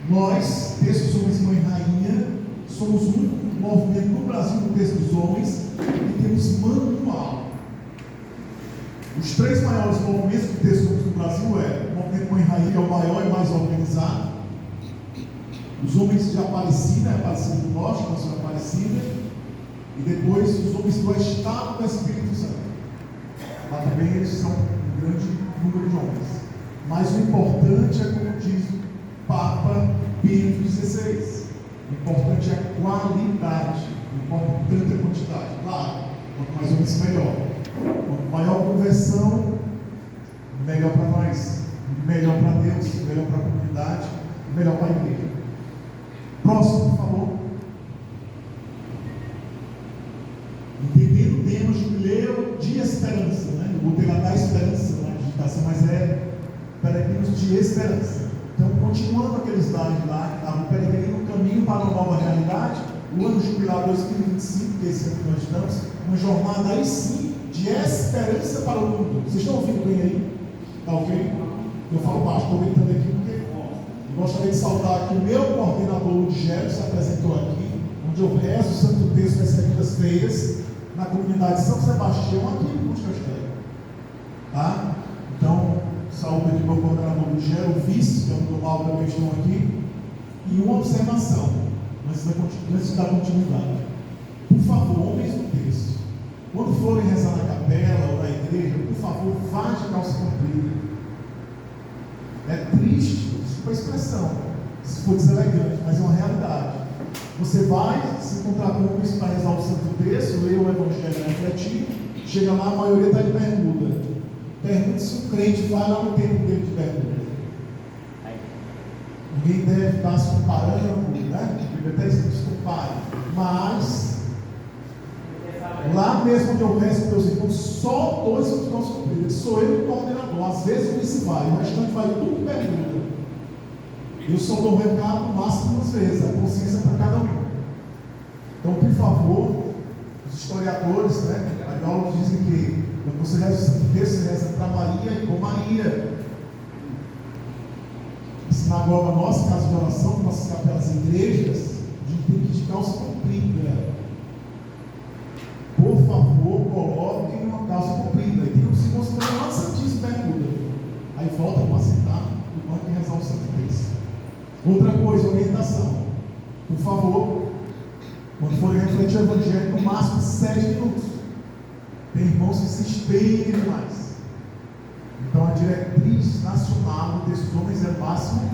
Nós, Textos Homens Mãe Rainha, somos o único movimento no Brasil do Texto dos Homens que temos manual. Os três maiores movimentos do Texto dos Homens no Brasil é o movimento Mãe Rainha, que é o maior e mais organizado. Os Homens de Aparecida, Aparecida do Norte, Nossa Senhora Aparecida, e depois os Homens do Estado do Espírito Santo. Lá também eles são um grande número de homens. Mas o importante é, como diz o Papa Bento XVI, o importante é a qualidade, não importa tanta quantidade. Claro, quanto mais homens, melhor. Quanto maior a conversão, melhor para nós, melhor para Deus, melhor para a comunidade, melhor para a igreja. Próximo, por favor. Entendendo o tema Jubileu de Esperança, né? Eu botei lá da esperança na digitação, mas é peregrinos de esperança. Então, continuando aqueles slides lá, que estavam peregrino no caminho para uma nova realidade, o ano jubilar 2025, que é esse ano que nós estamos, uma jornada aí sim de esperança para o mundo. Vocês estão ouvindo bem aí? Está ok? Eu falo baixo, estou gritando aqui porque eu gostaria de saudar aqui o meu coordenador, o Gero, se apresentou aqui, onde eu rezo o Santo Texto das segundas-feiras, na comunidade São Sebastião, aqui em Monte Castelo. Tá? Então, saúde aqui meu coordenador do Gero, o vice, que é o global também estão aqui. E uma observação, antes da continuidade. Por favor, homens do texto, quando forem rezar na capela ou na igreja, por favor, vá de calça comprida. É triste, desculpa a expressão, se for deselegante, mas é uma realidade. Você vai se encontrar com homens para rezar o Santo Texto, ler o Evangelho, refletir, chega lá, a maioria está de bermuda. Pergunta se o crente vai lá no tempo dele de bermuda. Ninguém deve estar se comparando, né? Até se compare. Mas, lá mesmo onde eu rezo com meus irmãos, só dois são de calça comprida. Sou eu e o coordenador. Às vezes o vice vai, o restante vai tudo de bermuda. Eu só dou recado no máximo duas vezes, a consciência para cada um. Então, por favor, os historiadores, né? A biólogos dizem que quando você reza o Santo Texto, você reza para Maria e com Maria. A sinagoga nossa, casa de oração, nossas capelas igrejas, a gente tem que ir de calça comprida. Por favor, coloquem uma calça comprida. E tem que se mostrar lá Santíssimo bermuda. Aí volta para sentar no banco e rezar o Santo Texto. Outra coisa, orientação. Por favor, quando forem refletir o Evangelho, no máximo 7 minutos. Tem irmãos que se estendem demais. Então a diretriz nacional desses homens é máximo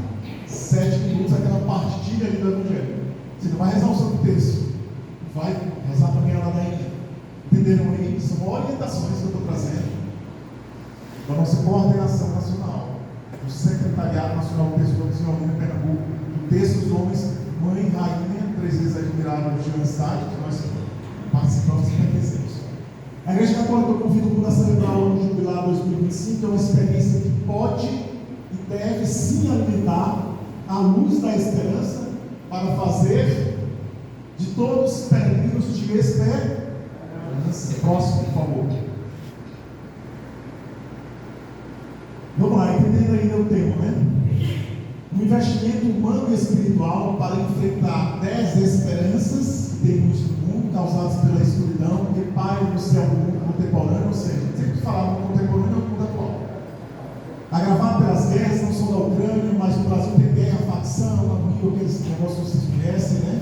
7 minutos, aquela partilha ali do Evangelho. Você não vai rezar o Santo Texto, vai rezar também a ladainha. Entenderam aí? São orientações que eu estou trazendo da nossa coordenação nacional, do Secretariado Nacional do Texto dos Homens em Pernambuco, do Texto dos Homens Mãe Rainha, 3 vezes admirável de universidade, que nós participamos e pertencemos. A Igreja Católica convida o mundo a celebrar o ano jubilar 2025, é uma experiência que pode e deve sim alimentar a luz da esperança para fazer de todos peregrinos de esperança. Próximo, por favor. Vamos lá, entendendo ainda o tema, né? Um investimento humano e espiritual para enfrentar 10 esperanças que temos no mundo, causadas pela escuridão, que pairam no céu do mundo contemporâneo, ou seja, sempre falava no contemporâneo é o mundo atual. Agravado pelas guerras, não só da Ucrânia, mas no Brasil tem guerra, facção, amigo, aqueles negócios que vocês conhecem, né?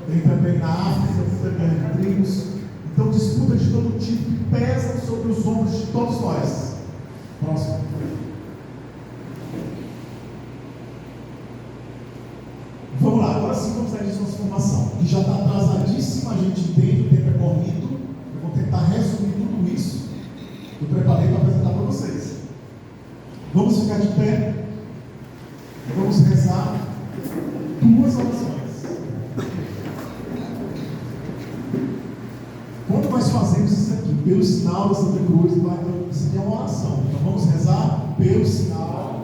Tem também na África, muita guerra de tribos. Então, disputa de todo tipo que pesam sobre os ombros de todos nós. Próximo. Vamos lá, agora sim vamos sair de transformação, que já está atrasadíssima, a gente entende, o tempo é corrido. Eu vou tentar resumir tudo isso que eu preparei para apresentar para vocês. Vamos ficar de pé e vamos rezar 2 orações. Quando nós fazemos isso aqui, pelo sinal da Santa Cruz, isso aqui é uma oração. Então vamos rezar pelo sinal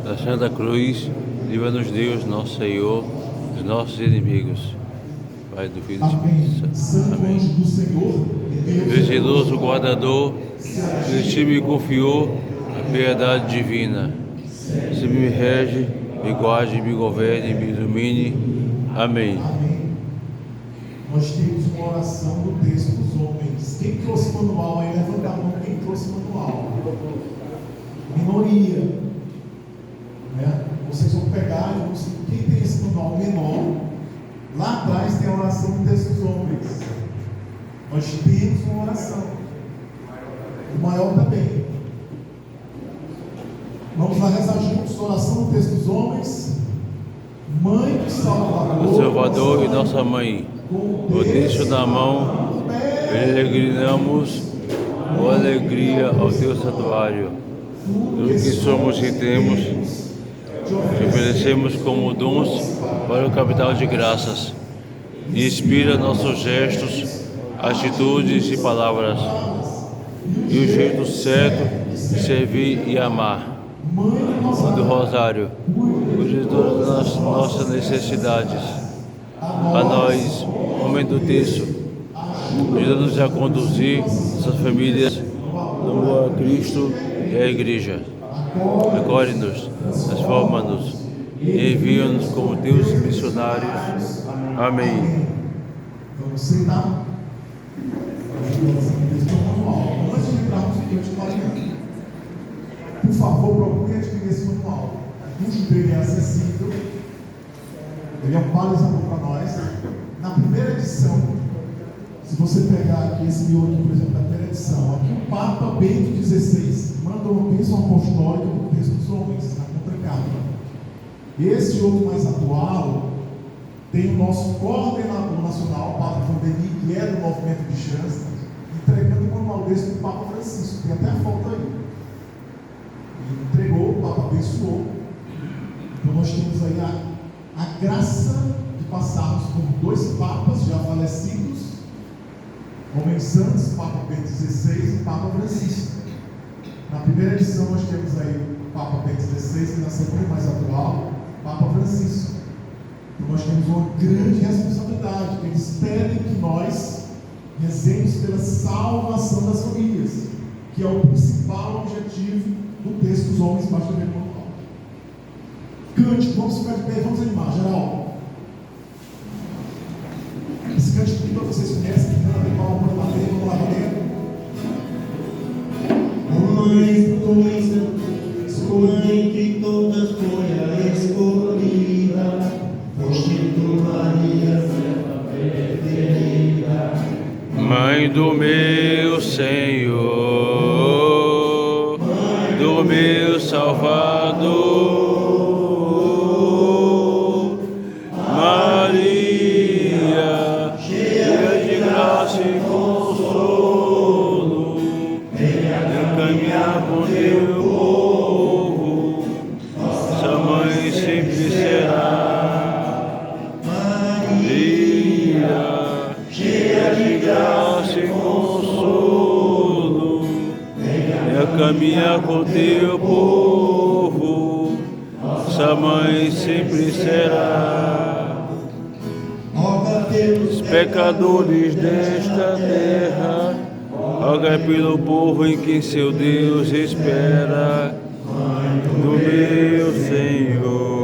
da Santa Cruz. Livra-nos Deus, nosso Senhor, dos nossos inimigos. Pai do Filho e do Espírito Santo. Amém. Anjo do Senhor, Meu zeloso guardador, que te me confiou a piedade divina. Se me rege me guarde, me governe, me ilumine. Amém. Amém. Nós temos uma oração do texto dos homens. Quem trouxe manual aí? Levanta a mão quem trouxe manual. Minoria. Né? Vocês vão pegar e vão dizer, quem tem esse manual menor? Lá atrás tem a oração do texto dos homens. Nós temos uma oração. O maior também. Vamos lá rezar juntos a oração do texto dos homens. Mãe do Salvador, O Salvador e nossa mãe, o deixo na mão, peregrinamos com alegria ao teu santuário. Tudo que somos e temos, te oferecemos como dons para o capital de graças. Inspira nossos gestos, atitudes e palavras, e o jeito certo de servir e amar. Do Rosário, cuide de todas as nossas necessidades. A nós, homem do texto, ajuda-nos a conduzir nossas famílias rumo a Cristo e a Igreja. Acolhe-nos, transforma-nos e envia-nos como teus missionários. Amém. Vamos sentar. Antes de entrarmos no texto de por favor, procure adquirir esse manual. O custo dele é acessível. Ele é um balizador para nós. Na primeira edição, se você pegar aqui esse miolo aqui, por exemplo, da primeira edição, aqui o Papa Bento XVI manda uma bênção apostólica do texto dos homens, na contracapa. Esse outro mais atual tem o nosso coordenador nacional, o Papa Vandeni, que é do movimento de chances, entregando o manual desse do Papa Francisco. Tem até a foto aí. Ele entregou, o Papa abençoou. Então nós temos aí a graça de passarmos por dois papas já falecidos, homens santos, Papa Bento XVI e Papa Francisco. Na primeira edição nós temos aí o Papa Bento XVI e na segunda mais atual, Papa Francisco. Então nós temos uma grande responsabilidade, que eles pedem que nós rezemos pela salvação das famílias, que é o principal objetivo do texto dos homens, basta ver o manual. Cante, vamos ficar de pé, vamos animar, geral. Esse cântico que todos vocês conhecem, que canta, palma para bater, vamos lá bater. Mãe que todas foi a escolhida, foste tu, Maria, serva preferida. Mãe do meu Senhor, do meu Salvador, Maria, cheia de graça e consolo, venha caminhar com teu povo, nossa mãe sempre será. Maria, cheia de graça e consolo, venha caminhar com teu povo, nossa mãe sempre será. Os pecadores desta terra, rogai pelo povo em quem seu Deus espera. Do meu Senhor,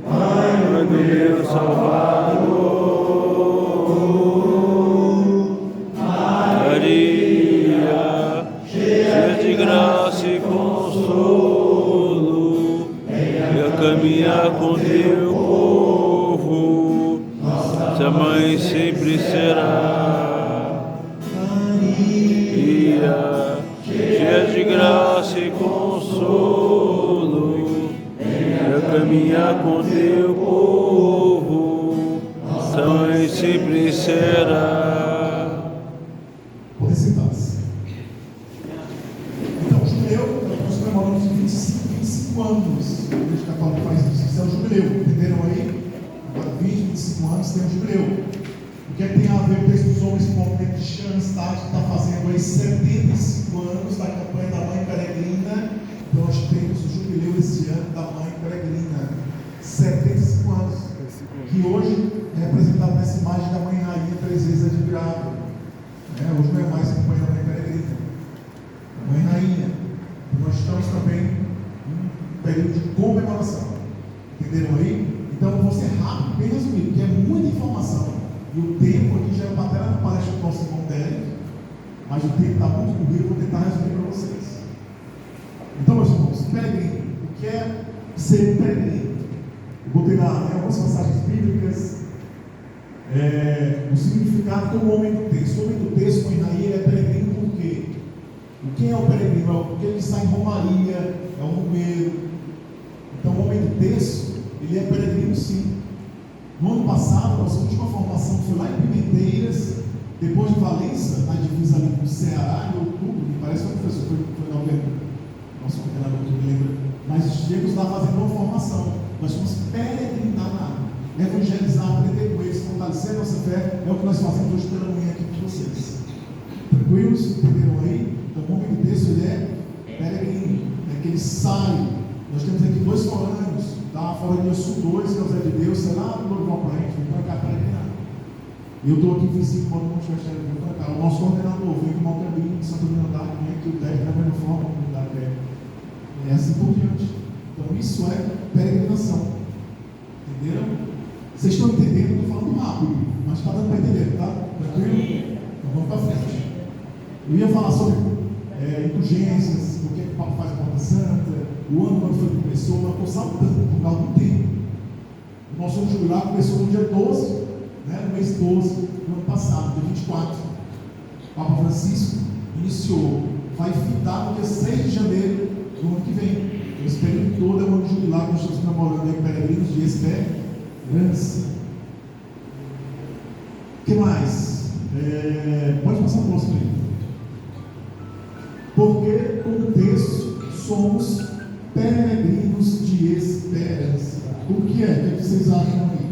Mãe do meu Salvador, Maria, cheia de graça e consolo, venha caminhar com teu povo, nossa mãe sempre será. Maria, cheia de graça e consolo, venha caminhar com teu povo, nossa mãe sempre será. Pode sentar-se. Então, o jubileu, nós comemoramos 25 anos. A Igreja Católica faz isso. Isso é o jubileu, entenderam aí? Agora, 25 anos tem o jubileu. O que é que tem a ver o texto dos homens com o movimento de Schanstatt, que está fazendo aí 75 anos da campanha da Mãe Peregrina? Então nós temos o jubileu esse ano da Mãe Peregrina. 75 anos. Que hoje é representado nessa imagem da Mãe Rainha, 3 vezes admirada. Hoje não é mais a campanha da Mãe Peregrina. A Mãe Rainha. Nós estamos também em um período de comemoração. Entenderam aí? Então, vou ser rápido, bem resumido, porque é muita informação. E o tempo aqui já é uma tela, não parece o nosso irmão Derek, mas o tempo está muito corrido, eu vou tentar resumir para vocês. Então, meus irmãos, peregrino. O que é ser peregrino? Eu botei lá algumas passagens bíblicas, o significado do homem do texto. O homem do texto, como Israel, é peregrino por quê? O que é o peregrino? É porque ele está em romaria, é um romeiro. Então, o homem do texto, ele é peregrino sim. No ano passado, nossa última formação foi lá em Pimenteiras, depois de Valença, na divisa ali com o Ceará, em outubro, me parece que o professor foi em novembro, nosso coordenador que me lembra, mas chegamos lá fazendo uma formação. Nós fomos peregrinar na água, evangelizar, aprender com eles, fortalecer a nossa fé, é o que nós fazemos hoje pela manhã aqui com vocês. Tranquilos? Entenderam aí? Então, o homem do texto, ele é peregrino, é que ele sai. Nós temos aqui 2 forâneos, da Forânea Sul 2, que é o Zé de Deus, sei lá, do Louro para a gente, vem para cá peregrinar. E eu estou aqui vizinho, quando não tiver chegado, vem para cá. O nosso coordenador vem com o Malcabinho, de Santo Domingo, vem aqui o 10 da mesma forma, a comunidade é assim por diante. Então, isso é peregrinação. Entenderam? Vocês estão entendendo? Eu estou falando rápido, mas está dando para entender, tá? Tranquilo? Então, vamos para frente. Eu ia falar sobre indulgências, o que é que o Papa faz a Porta Santa, o ano quando foi que começou, mas estou saltando por causa do tempo. O nosso ano jubilar começou no dia 12, no mês 12 do ano passado, dia 24. O Papa Francisco iniciou, vai fitar no dia 6 de janeiro do ano que vem. Esse período todo é o ano jubilar que nós estamos comemorando aí, peregrinos de esperança. O que mais? Pode passar o próximo aí. Porque, como texto, somos peregrinos de esperança. O que é? O que vocês acham aí?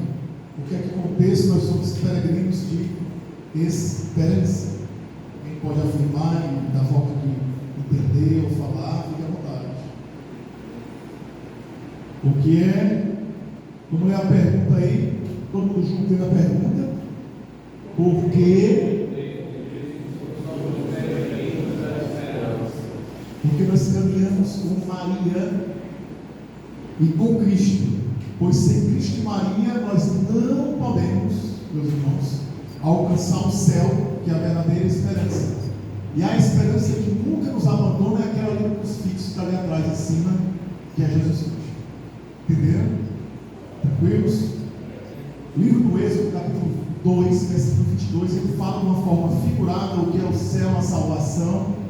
O que é que, com texto, nós somos peregrinos de esperança? Quem pode afirmar e dar volta de entender ou falar, fique à vontade. O que é? Vamos ler a pergunta aí, todo mundo junto lendo a pergunta. Por que? Porque nós caminhamos com Maria e com Cristo, pois sem Cristo e Maria nós não podemos, meus irmãos, alcançar o céu, que é a verdadeira esperança. E a esperança que nunca nos abandona é aquela ali do crucifixo que está ali atrás, em cima, que é Jesus Cristo. Entenderam? Tranquilos? O livro do Êxodo, capítulo 2, versículo 22, ele fala de uma forma figurada o que é o céu, a salvação.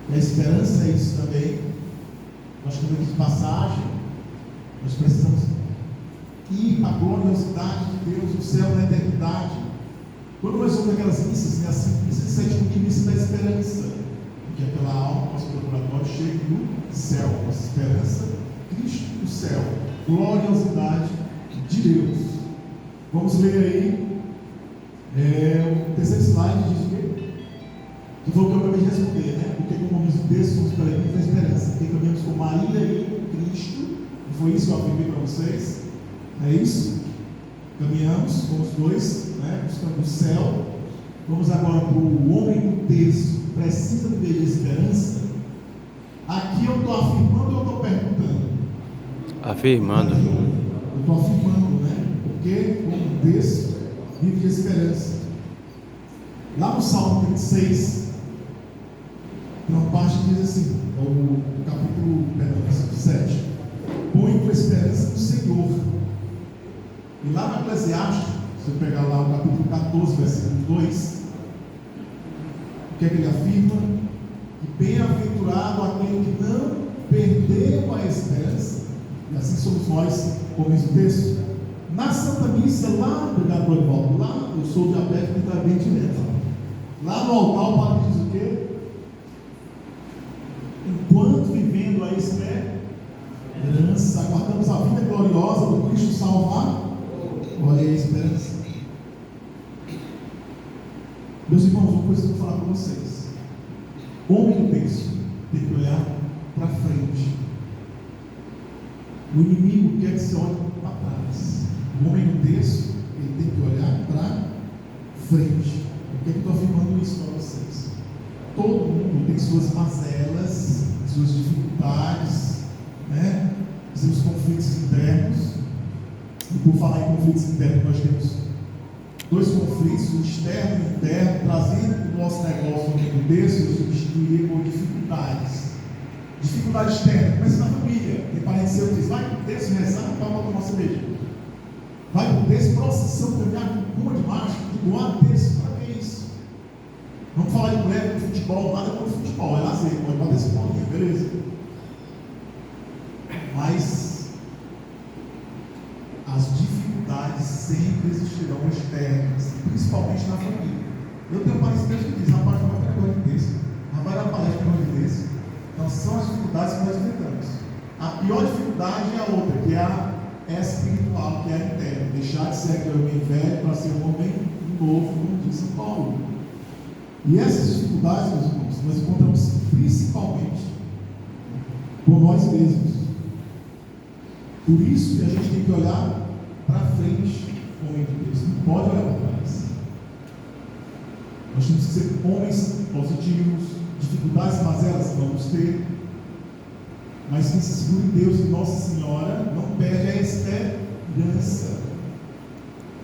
E a esperança é isso também. Nós temos aqui de passagem, nós precisamos ir para a gloriosidade de Deus, o céu na eternidade. Quando nós vamos aquelas missas, assim, missa de sétimo dia, missa da esperança, que aquela alma, nosso procuratório, chega no céu, nossa esperança, Cristo no céu, gloriosidade de Deus. Vamos ler aí, o terceiro slide diz o quê? Que foi o que eu acabei de responder, né? Porque como diz o texto, somos peregrinos da esperança. Porque caminhamos com Maria e com Cristo, e foi isso que eu afirmei para vocês. É isso? Caminhamos com os dois, buscando o céu. Vamos agora para o homem do texto, precisa viver de esperança. Aqui eu estou afirmando ou eu estou perguntando? Afirmando. Eu estou afirmando, né? Porque o homem do texto vive de esperança. Lá no Salmo 36, tem uma parte que diz assim, é o capítulo 7, põe tua esperança no Senhor. E lá no Eclesiastes, se eu pegar lá o capítulo 14, versículo 2, o que é que ele afirma? Que bem-aventurado aquele que não perdeu a esperança, e assim somos nós, como diz o texto. Na Santa Missa, lá, obrigado por volta, lá, eu sou diabético e está bem direto. Lá no altar, o padre diz o quê? Enquanto vivendo a esperança, aguardamos a vida gloriosa do Cristo Salvador. Olha aí a esperança. Meus irmãos, uma coisa que eu vou falar para vocês. O homem do texto tem que olhar para frente. O inimigo quer que você olhe para trás. O homem do texto, ele tem que olhar para frente. Por que eu estou afirmando isso para vocês? Todo mundo tem suas mazelas, suas dificuldades, os conflitos internos. E por falar em conflitos internos, nós temos dois conflitos, o externo e o interno, trazendo para o nosso negócio no meio desse, eu substituiria por dificuldades. Dificuldade externa, começa na família. Tem parente seu que diz, vai para o texto rezar, para tomar cerveja. Vai para o texto, procissão, caminhar com uma de marcha, igual a texto, para que isso? Vamos falar de mulher, de futebol, nada contra futebol, é lazer, pode bater esse bolinha, beleza. Mas as dificuldades sempre existirão externas, principalmente na família. Eu tenho parentes que dizem, rapaz, não vai para negócio de texto, rapaz, vai para negócio de texto. Então são as dificuldades que nós enfrentamos. A pior dificuldade é a outra, que é a espiritual, que é a interna. Deixar de ser aquele homem velho para ser um homem novo, como diz São Paulo. E essas dificuldades, meus irmãos, nós encontramos principalmente por nós mesmos. Por isso que a gente tem que olhar para frente, homem de Deus, não pode olhar para trás. Nós temos que ser homens positivos. Dificuldades, mas elas vamos ter. Mas quem se segura em Deus e Nossa Senhora não perde a esperança.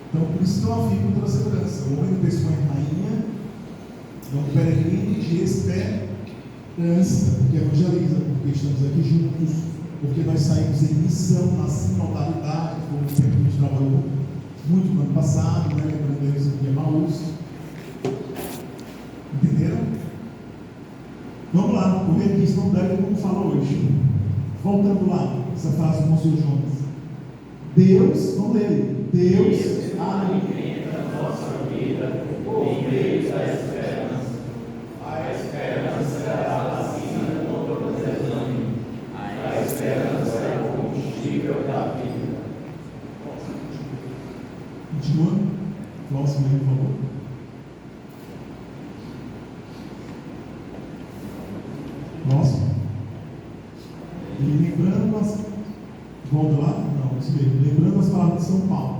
Então, por isso que eu afirmo toda a segurança. O homem do texto foi rainha, não peregrine de esperança, porque evangeliza, porque estamos aqui juntos, porque nós saímos em missão, na sinodalidade, que foi um tempo que a gente trabalhou muito no ano passado, né? Lembrando eles aqui em Emaús. Entenderam? Vamos lá, o rei diz, não deve como fala hoje. Voltando lá, essa frase do Monsenhor Jonas. Deus, vamos ler, Deus alimenta a nossa vida por meio da esperança. A esperança é a vacina contra o desânimo. A esperança é o combustível da vida. Continua. Próximo aí, por favor. Próximo. E lembrando as. Volta lá? Não, isso mesmo. Lembrando as palavras de São Paulo.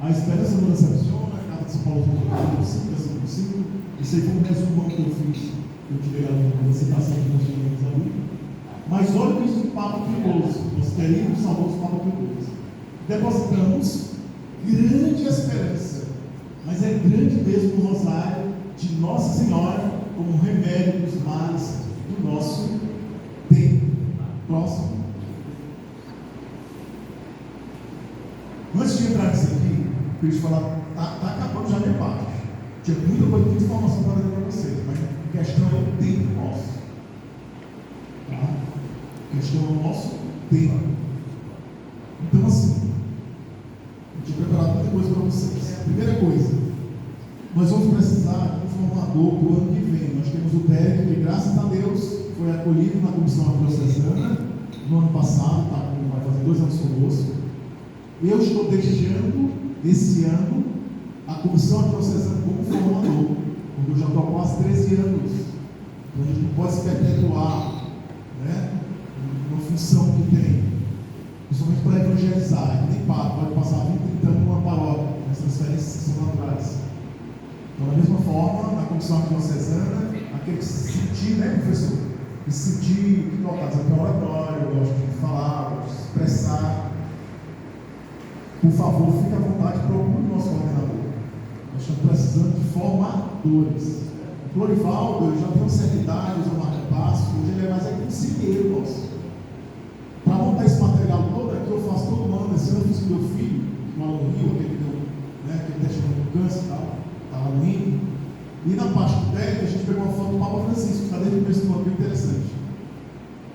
A esperança não decepciona, a carta de São Paulo 5, isso aí foi um resumão que eu fiz. Eu tirei a citação que nós tivemos ali. Mas olha o que diz o Papa Pio XII, nosso querido saudoso Papa Pio XII. Depositamos grande esperança, mas é grande mesmo o rosário de Nossa Senhora como remédio dos males do nosso tempo. Próximo. Antes de entrar nisso aqui, eu queria te falar, está acabando já a minha parte. Tinha muita coisa, muita informação para dar para vocês, mas a questão é o tempo nosso. Tá? A questão é o nosso tempo. Então, assim, eu tinha preparado muita coisa para vocês. Primeira coisa, nós vamos precisar de um formador para o ano que vem. Nós temos o Derek, que graças a Deus foi acolhido na comissão diocesana no ano passado, tá? Vai fazer 2 anos conosco. Eu estou desejando esse ano a comissão diocesana como formador, porque eu já estou há quase 13 anos. Então a gente não pode se perpetuar, né, uma função que tem, principalmente para evangelizar, que nem pode passar 20, 30 anos numa paróquia, as transferências são naturais. Então, da mesma forma, na comissão diocesana, aquele que se sentir, né, professor? Que se sentir que tocar, dizer que é oratório, eu gosto de falar, eu gosto de expressar. Por favor, fique à vontade, procure o nosso coordenador. Nós estamos precisando de formadores. O Florivaldo, ele já tem uma certa idade, usa marca passo, hoje ele é mais conselheiro nosso. Para montar esse material todo aqui, eu faço todo ano. Esse ano eu fiz com meu filho, que mora no Rio, aquele que deu, né, aquele testemunho do câncer e tal, estava no Rio. E na parte do técnico, a gente pegou uma foto do Papa Francisco, que está desde o começo do ano, bem interessante.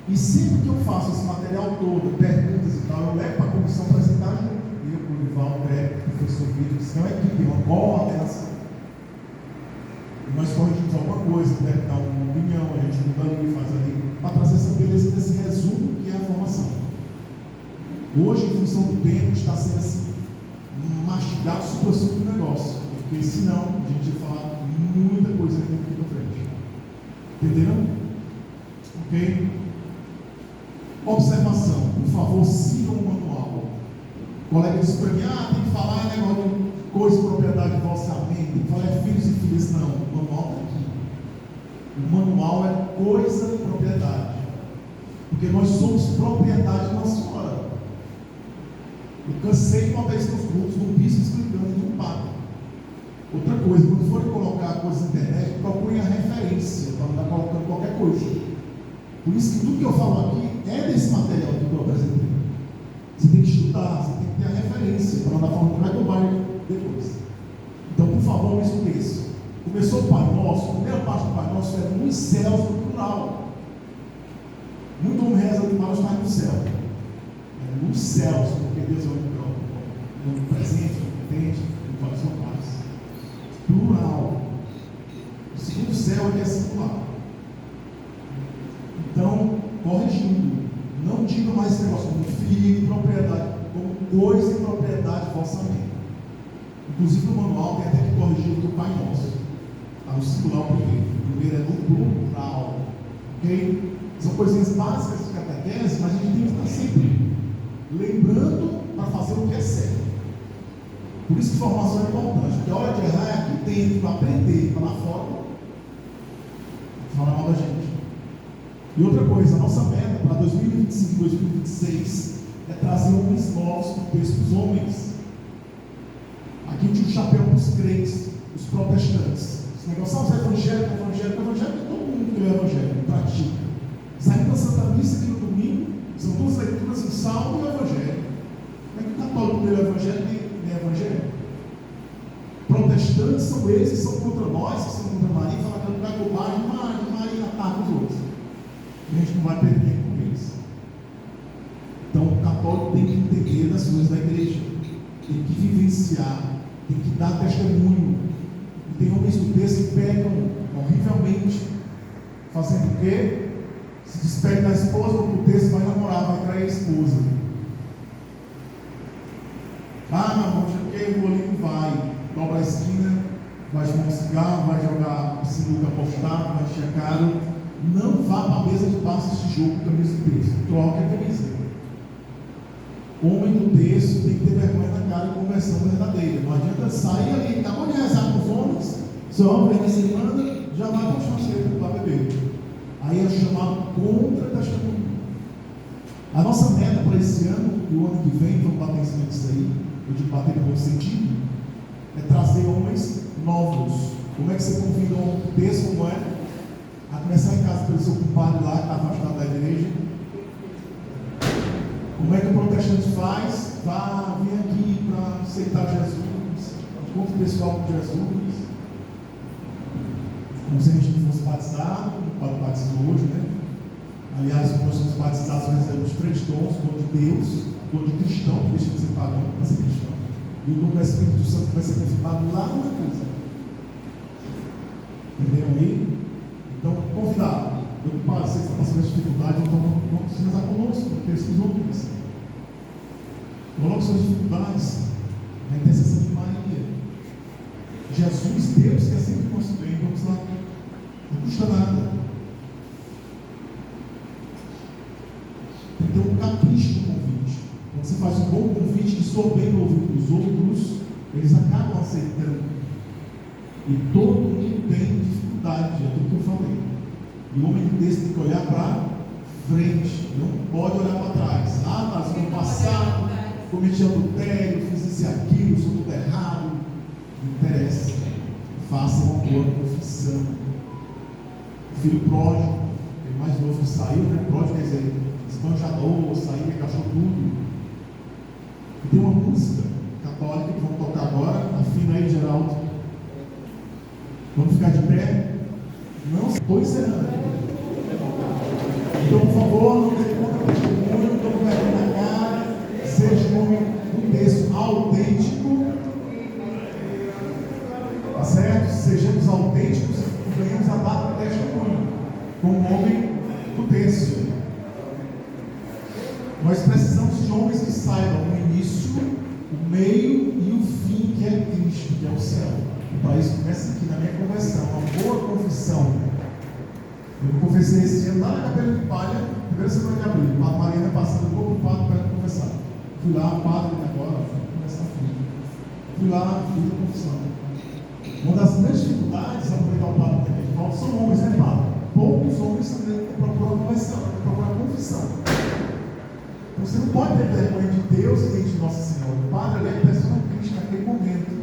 E sempre que eu faço esse material todo, perguntas e tal, eu levo para a comissão apresentar junto. Eu, o Rival, o técnico, o professor Vitor, que são a equipe, tem uma coordenação. E nós corrigimos alguma coisa, deve dar uma opinião, a gente muda ali, faz ali, para trazer essa beleza desse resumo que é a formação. Hoje, em função do tempo, está sendo assim, mastigado sobre o assunto do negócio, porque senão a gente ia falar muita coisa aqui na frente. Entenderam? Ok? Observação, por favor, sigam o manual. O colega disse para mim, tem que falar negócio de coisa, propriedade, orçamento, tem que falar filhos e filhas. Não, o manual está aqui. O manual é coisa e propriedade. Porque Porque nós somos propriedade de Nossa Senhora. Eu cansei de botar isso nos grupos, do bispo explicando e do padre. Outra coisa, quando forem colocar coisas na internet, procurem a referência, para não estar colocando qualquer coisa. Por isso que tudo que eu falo aqui é desse material que eu apresentei. Você tem que estudar, você tem que ter a referência, para não dar forma como é que eu vai depois. Então, por favor, isso é isso. Começou o Pai Nosso, a primeira parte do Pai Nosso é nos céus no plural. Muito homem reza de mal estar no céu. É nos céus, porque Deus é o presente, o competente, o coração paz. Plural. O segundo céu é que é singular. Então, corrigindo, não diga mais esse negócio como filho de propriedade, como coisa de propriedade falsamente. Inclusive no manual tem até que corrigir do Pai Nosso. Está no singular primeiro. O primeiro é no plural. Ok? São coisinhas básicas de catequese, mas a gente tem que estar sempre lembrando para fazer o que é certo. Por isso que formação é importante, porque a hora de errar é aqui dentro, para aprender, para lá fora falar mal da gente. E outra coisa, a nossa meta para 2025 e 2026 é trazer homens novos para o texto dos homens. Aqui tinha um chapéu para os crentes, os protestantes. Esse negócio, os evangélicos, todo mundo que é evangélico, pratica. Saindo da Santa Missa aqui no domingo, são duas leituras, o Salmo e o Evangelho. Como é que o católico lê o Evangelho e nem Evangelho? Protestantes são esses que são contra nós, que são contra Maria, falam que não vai roubar, Maria ataca os outros. E a gente não vai perder com eles. Então o católico tem que entender das coisas da igreja, tem que vivenciar, tem que dar testemunho. E tem homens do texto que pecam horrivelmente, fazendo o quê? Se despede da esposa, porque o texto vai namorar, vai trair a esposa. Ah, meu irmão, já que o bolinho vai, dobra a esquina, vai fumar um cigarro, vai jogar sinuca apostado, vai encher a cara. Não vá para a mesa de bar assistir jogo com camisa do texto. Troca a camisa. Homem do texto tem que ter vergonha na cara e conversão verdadeira. Não adianta sair ali, acabou de rezar com os homens, só vem na semana, já vai para o chanceiro para beber. Aí é chamado contra-testemunho. A nossa meta para esse ano, e o ano que vem, vamos bater em cima disso aí, eu digo bater no bom sentido, é trazer homens novos. Como é que você convida um texto como é? A começar em casa pelo seu compadre lá, que está afastado da igreja. Como é que o protestante faz? Vá, vem aqui para aceitar Jesus, encontre o pessoal com Jesus. Como se a gente não fosse batizado, não pode batizar hoje, né? Aliás, nós somos batizados, nós recebemos 3 dons: dom de Deus, dom de cristão, que deixa de ser pagão para ser cristão, e o dom do Espírito Santo que vai ser confirmado lá na cruz. Entenderam aí? Então, convidado, eu paro, você está passando essa dificuldade, então vamos se rezar conosco, porque eles nos ouvem. Coloque suas dificuldades na intercessão de Maria. Jesus, Deus, que é sempre nosso bem, vamos lá. Não custa nada. Tem que ter um capricho no convite. Quando você faz um bom convite que soa bem no ouvido dos outros, eles acabam aceitando. E todo mundo tem dificuldade, é tudo que eu falei. E o homem desse tem que olhar para frente, não pode olhar para trás. Ah, mas no passado cometi adultério, fiz isso e aquilo, sou tudo errado. Não interessa. Faça uma boa confissão. O filho pródigo, ele mais novo que saiu, né? Pródigo quer dizer esbanjador, saiu e cachou tudo. E tem uma música católica que vamos tocar agora, afina aí, Geraldo. Vamos ficar de pé? Não, estou encerrando. Então, por favor, não tenha contra-testemunho, não tome vergonha na cara, seja um texto autêntico, tá certo? Sejamos autênticos e venhamos a dar testemunho, como homem do texto. Nós precisamos de homens que saibam o início, o meio e o fim, que é Cristo, que é o céu. E para isso começa aqui na minha conversão, uma boa confissão. Eu confessei esse ano lá na Capela de Palha, primeira semana de abril, a Mariana passando um pouco para confessar. Fui lá, padre agora, fui conversar comigo. Fui lá, fiz a confissão. Uma das grandes dificuldades, aproveitar o padre também de volta, são homens, né, padre? poucos homens procuram conversão, procuram confissão. Então você não pode ter vergonha de Deus e de Nossa Senhora. O padre ali é a pessoa de Cristo naquele momento.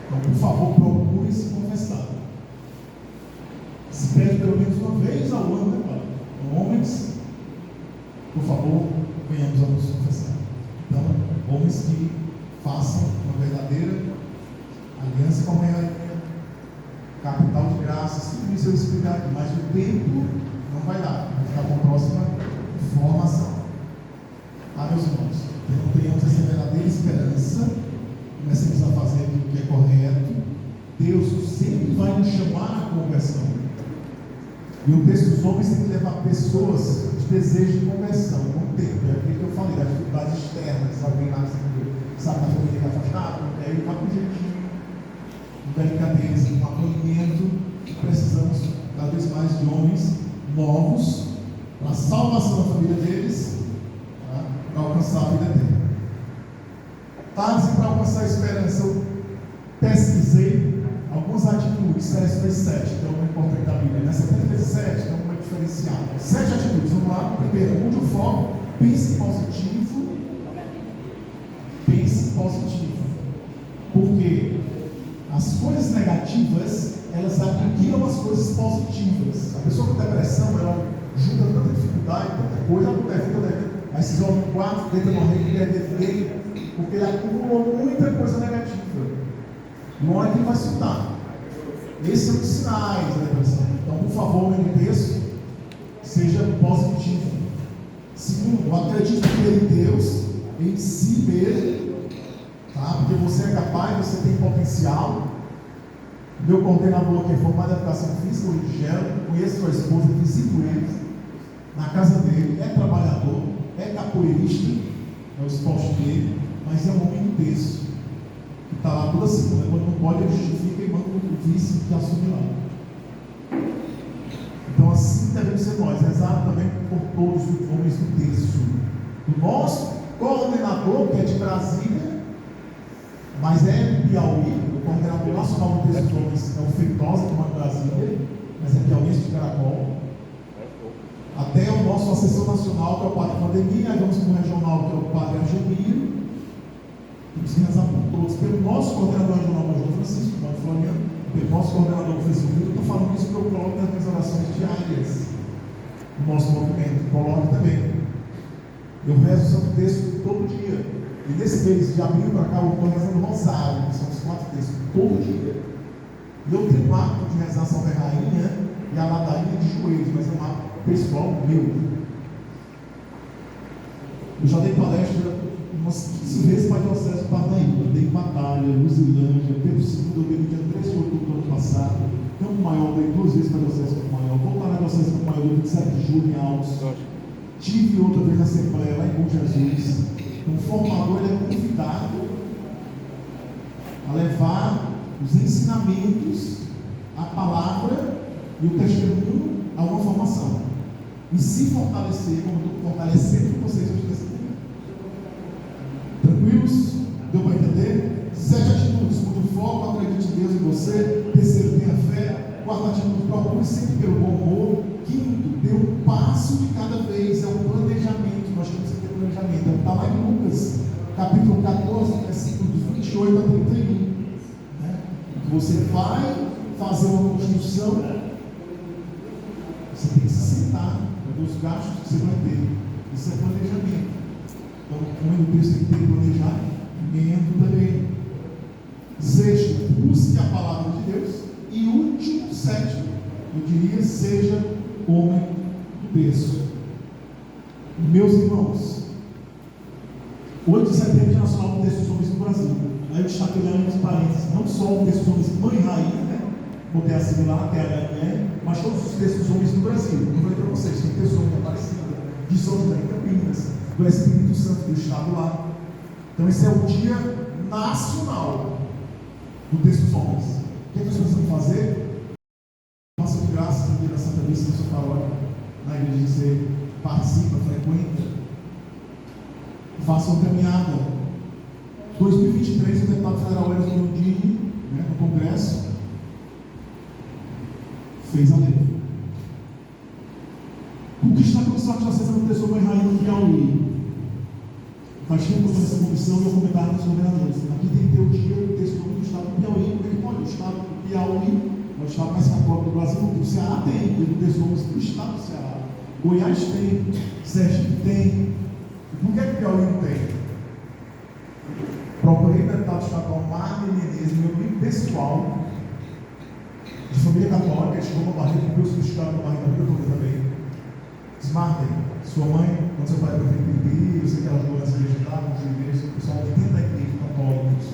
Então, por favor, procure se confessar. Se pede pelo menos uma vez ao ano, né, Pai? Então, homens, por favor, venhamos a nos confessar. Então, homens que façam uma verdadeira aliança com a mãe, capital de graça, tudo isso eu explicar aqui, mas o tempo não vai dar, vai ficar com a próxima formação. Meus irmãos, então tenhamos essa verdadeira esperança, comecemos a fazer o que é correto. Deus sempre vai nos chamar à conversão. E o texto dos homens tem que levar pessoas de desejo de conversão, com o tempo. É aquilo que eu falei, das dificuldades externas, alguém lá sabe da família afastada, não quer ir para o jeitinho, um delicadeza, um acolhimento. Precisamos cada vez mais de homens novos para a salvação da família deles, para alcançar a vida eterna. Tarde para alcançar a esperança, eu pesquisei algumas atitudes, 7 vezes 7, então é importante da Bíblia, né? 70 vezes 7, então como é diferenciado? 7 atitudes, vamos lá. Primeiro, mude o foco, pense positivo. Pense positivo. Porque as coisas negativas, elas aniquilam as coisas positivas. A pessoa com depressão, ela junta tanta dificuldade, tanta coisa, ela não deve. Aí se isola no quarto, deita no rei, deve, porque ele acumulou muita coisa negativa. Não hora que ele vai soltar. Esses são os sinais da depressão. Então, por favor, meu texto, seja positivo. Segundo, acredite em Deus, em si mesmo, tá? Porque você é capaz, você tem potencial. Meu coordenador aqui é formado em educação física, o Rigel, conheço sua esposa, tem 5 anos, na casa dele, é trabalhador, é capoeirista, é o esporte dele, mas é um homem intenso, que está lá toda semana, quando não pode, ele justifica e manda o vice que assume lá. Então, assim devemos ser nós, rezar também por todos os homens do texto. O nosso coordenador, que é de Brasília, mas é de Piauí, o coordenador nacional do texto dos homens é o Feitosa, que mora em Brasília, mas é piauiense de Caracol. Até o nosso assessor nacional, que é o padre Pandemia, aí vamos para o regional, que é o padre Argemiro. Temos que rezar por todos, pelo nosso coordenador regional, o João Francisco, o padre Floriano, pelo nosso coordenador do Facebook. Eu estou falando isso porque eu coloco nas minhas orações diárias, no nosso movimento, coloco também. Eu rezo o Santo Texto todo dia, e nesse mês de abril para cá, eu estou rezando o Rosário, que são os 4 textos, todo dia. E eu tenho o hábito de rezar Salve Rainha e a ladainha de joelhos, mas é um hábito pessoal meu. Eu já dei palestra umas 15 vezes para a Diocese do Parnaíba. Dei em Batalha, Luzilândia, Pedro II, eu dei no dia 3 de outubro do ano passado. Campo Maior, dei 2 vezes para a Diocese do Campo Maior. Vou para a Diocese do Campo Maior, do 27 de julho em Alves. Tive outra vez na Assembleia lá em Bom Jesus. O formador ele é convidado a levar os ensinamentos, a palavra e o testemunho a uma formação. E se fortalecer, como eu estou fortalecendo vocês hoje nesse momento. Tranquilos? Deu para entender? 7 atitudes: mude o foco, acredite em Deus e em você. Terceiro, tenha fé. 4 atitudes: procure sempre pelo bom humor. 5, dê um passo de cada vez. É um planejamento. Nós temos que ter planejamento. Está lá em Lucas, capítulo 14, versículos 28 a 31. Né? Você vai fazer uma construção, você tem que se sentar para ver os gastos que você vai ter. Isso é planejamento. Então, como o texto tem que ter planejamento também. Sexto, busque a palavra de Deus. E último, 7, eu diria, seja homem do berço. Meus irmãos, 8 de setembro, Dia Nacional do Texto dos Homens do Brasil. Aí eu destaquei lá nos parênteses, não só o texto dos homens mãe e rainha, né? Botei a sigla lá, THNE, mas todos os textos dos homens do Brasil. Eu falei para vocês, tem textos de Aparecida, de São José em Campinas, do Espírito Santo do Estado lá. Então esse é o Dia Nacional do Texto dos Homens. O que nós precisamos fazer? Faça de graça no dia da Santa Missa, que o senhor falou na igreja, você participa, frequenta. Faça uma caminhada. 2023, o deputado federal Eros Mondini, né, no Congresso, fez a lei. O que está começando a acontecer no texto foi rainha no Piauí. Faz tempo que eu estou nessa comissão e eu comentava com os governadores. Aqui tem que ter o dia do texto do estado do Piauí. Como é que pode? O estado do Piauí, o estado mais católico do Brasil, o Ceará tem, o texto do estado do Ceará. Goiás tem, Sergipe tem. Por que o Piauí não tem? Procurei o deputado estadual Marley Menezes, meu amigo pessoal, de família católica, ele chegou na barriga, porque eu sou estado na barriga também. Diz, Marley, sua mãe, quando seu pai é prefeito de Rio, eu sei que ela ajudou nas igrejas lá, com os igrejas, o pessoal de dentro da igreja católicos.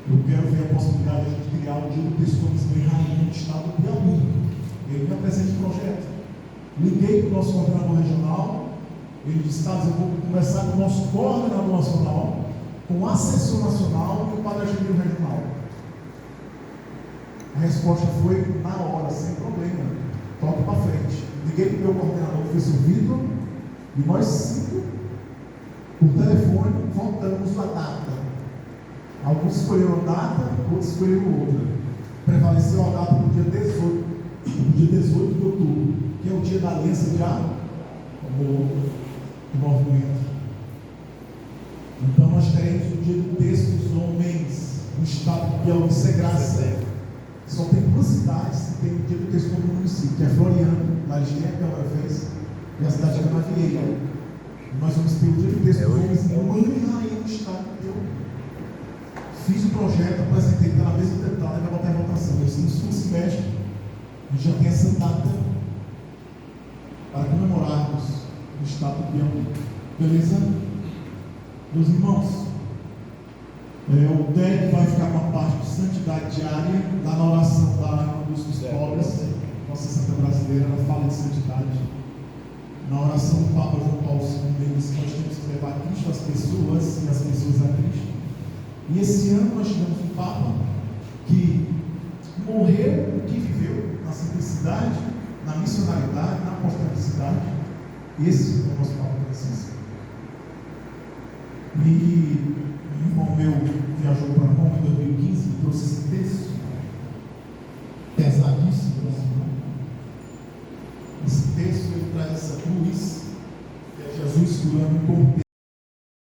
Eu quero ver a possibilidade de a gente criar um dia do texto em rainha no estado do Piauí. Ele me apresenta o projeto. Liguei para o nosso coordenador regional. Ele disse, Carlos, eu vou conversar com o nosso coordenador nacional, com o assessor nacional e o padre agente regional. A resposta foi na hora, sem problema. Toque para frente. Liguei para o meu coordenador, o professor Vitor, e nós 5, por telefone, votamos a data. Alguns escolheram a data, outros escolheram outra. Prevaleceu a data do dia 18, de outubro, que é o dia da aliança de do movimento. Então nós teremos o dia do texto dos homens no estado de Piauí, isso é graça. Só tem 2 cidades que tem o dia do texto no município, que é Floriano, lá de a Câmara fez, e a cidade de Canavieira. Nós vamos ter o dia do texto dos homens em mãe e rainha do estado de Piauí. Fiz o projeto, apresentei para a mesa do deputado e vai botar em votação. Eu disse, no segundo semestre, a gente já tem essa data para comemorarmos o estado de Piauí. Beleza? Meus irmãos, o Délio vai ficar com a parte de santidade diária, lá na oração da Angústia dos Pobres. Nossa Santa Brasileira, ela fala de santidade. Na oração do Papa João Paulo II, ele diz que nós temos que levar Cristo às pessoas e as pessoas a Cristo. E esse ano nós tivemos um Papa que morreu o que viveu na simplicidade, na missionalidade, na apostolicidade. Esse é o nosso Papa Francisco. E um irmão meu viajou para Roma em 2015 e trouxe esse texto pesadíssimo. Esse texto ele traz essa cruz, que é Jesus curando o corpo.